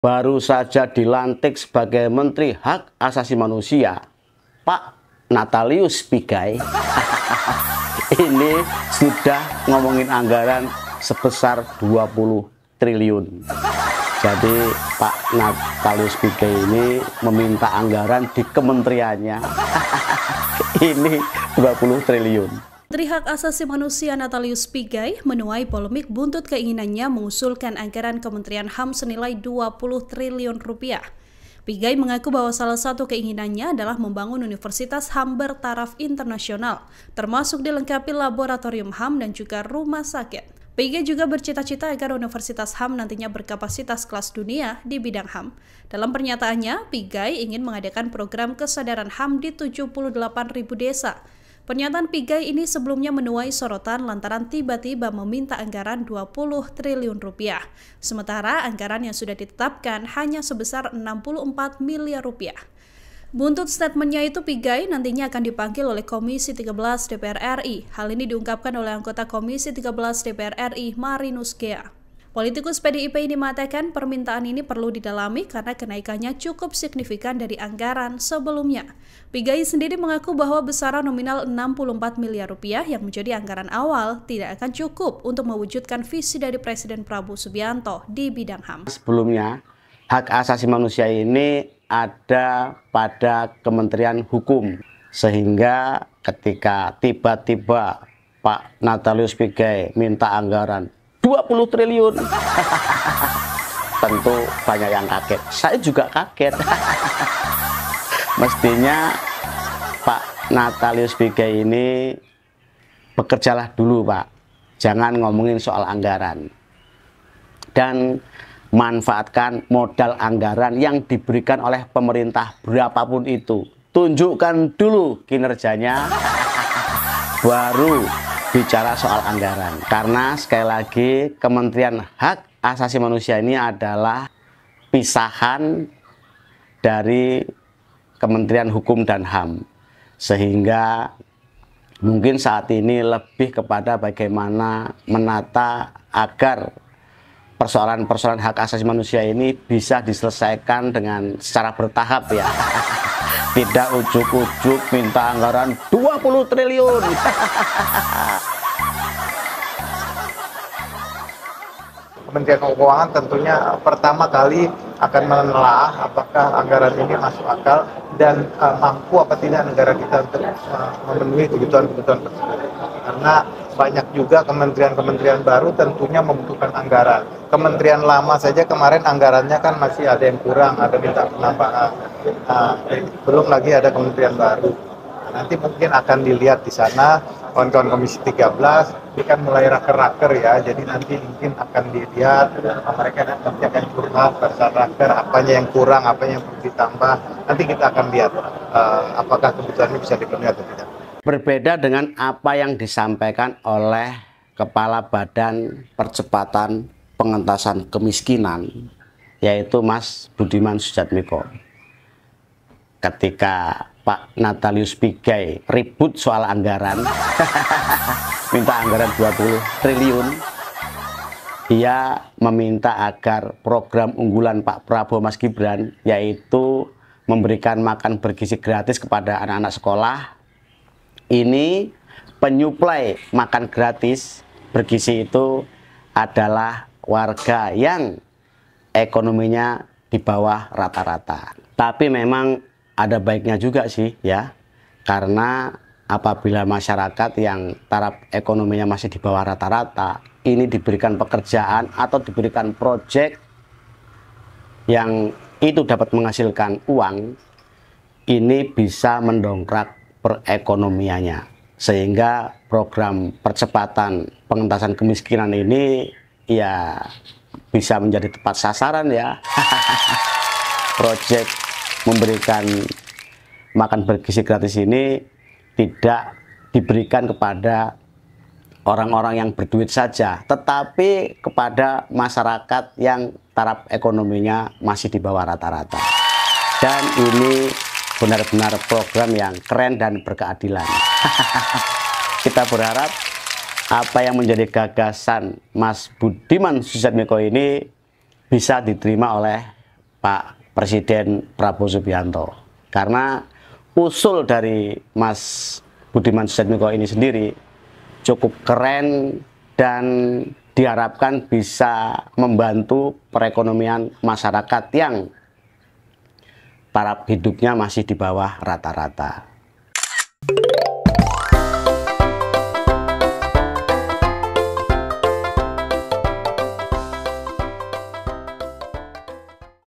baru saja dilantik sebagai Menteri Hak Asasi Manusia, Pak Natalius Pigai, ini sudah ngomongin anggaran sebesar 20 triliun. Jadi Pak Natalius Pigai ini meminta anggaran di kementeriannya ini 20 triliun. Menteri Hak Asasi Manusia Natalius Pigai menuai polemik buntut keinginannya mengusulkan anggaran Kementerian HAM senilai 20 triliun rupiah. Pigai mengaku bahwa salah satu keinginannya adalah membangun Universitas HAM bertaraf internasional, termasuk dilengkapi laboratorium HAM dan juga rumah sakit. Pigai juga bercita-cita agar Universitas HAM nantinya berkapasitas kelas dunia di bidang HAM. Dalam pernyataannya, Pigai ingin mengadakan program kesadaran HAM di 78.000 desa. Pernyataan Pigai ini sebelumnya menuai sorotan lantaran tiba-tiba meminta anggaran 20 triliun rupiah. Sementara anggaran yang sudah ditetapkan hanya sebesar 64 miliar rupiah. Buntut statementnya itu, Pigai nantinya akan dipanggil oleh Komisi 13 DPR RI. Hal ini diungkapkan oleh anggota Komisi 13 DPR RI, Marinus Gea. Politikus PDIP ini mengatakan permintaan ini perlu didalami karena kenaikannya cukup signifikan dari anggaran sebelumnya. Pigai sendiri mengaku bahwa besaran nominal 64 miliar rupiah yang menjadi anggaran awal tidak akan cukup untuk mewujudkan visi dari Presiden Prabowo Subianto di bidang HAM. Sebelumnya, hak asasi manusia ini ada pada Kementerian Hukum, sehingga ketika tiba-tiba Pak Natalius Pigai minta anggaran 20 triliun. Tentu banyak yang kaget. Saya juga kaget. Mestinya Pak Natalius Pigai ini bekerjalah dulu, Pak. Jangan ngomongin soal anggaran. Dan manfaatkan modal anggaran yang diberikan oleh pemerintah berapapun itu. Tunjukkan dulu kinerjanya, baru bicara soal anggaran. Karena sekali lagi Kementerian Hak Asasi Manusia ini adalah pisahan dari Kementerian Hukum dan HAM, sehingga mungkin saat ini lebih kepada bagaimana menata agar persoalan-persoalan hak asasi manusia ini bisa diselesaikan dengan secara bertahap, ya. Tidak ujuk-ujuk minta anggaran 20 triliun. Kementerian Keuangan tentunya pertama kali akan menelaah apakah anggaran ini masuk akal dan mampu apa tidak negara kita untuk memenuhi kebutuhan-kebutuhan tersebut. Karena banyak juga kementerian-kementerian baru tentunya membutuhkan anggaran. Kementerian lama saja kemarin anggarannya kan masih ada yang kurang, ada minta penambahan. Belum lagi ada kementerian baru. Nanti mungkin akan dilihat di sana kawan-kawan Komisi 13 ini kan mulai raker-raker, ya, jadi nanti mungkin akan dilihat mereka nanti akan curhat pada raker apanya yang kurang, apanya yang perlu ditambah. Nanti kita akan lihat apakah kebutuhannya bisa dipenuhi atau tidak. Berbeda dengan apa yang disampaikan oleh Kepala Badan Percepatan Pengentasan Kemiskinan, yaitu Mas Budiman Sujatmiko. Ketika Pak Natalius Pigai ribut soal anggaran, minta anggaran 20 triliun, dia meminta agar program unggulan Pak Prabowo Mas Gibran, yaitu memberikan makan bergizi gratis kepada anak-anak sekolah, ini penyuplai makan gratis bergizi itu adalah warga yang ekonominya di bawah rata-rata. Tapi memang ada baiknya juga sih, ya, karena apabila masyarakat yang taraf ekonominya masih di bawah rata-rata ini diberikan pekerjaan atau diberikan proyek yang itu dapat menghasilkan uang, ini bisa mendongkrak perekonomiannya, sehingga program percepatan pengentasan kemiskinan ini ya bisa menjadi tepat sasaran, ya. Proyek memberikan makan bergizi gratis ini tidak diberikan kepada orang-orang yang berduit saja, tetapi kepada masyarakat yang taraf ekonominya masih di bawah rata-rata. Dan ini benar-benar program yang keren dan berkeadilan. Kita berharap apa yang menjadi gagasan Mas Budiman Sujatmiko ini bisa diterima oleh Pak Presiden Prabowo Subianto. Karena usul dari Mas Budiman Sujatmiko ini sendiri cukup keren dan diharapkan bisa membantu perekonomian masyarakat yang taraf hidupnya masih di bawah rata-rata.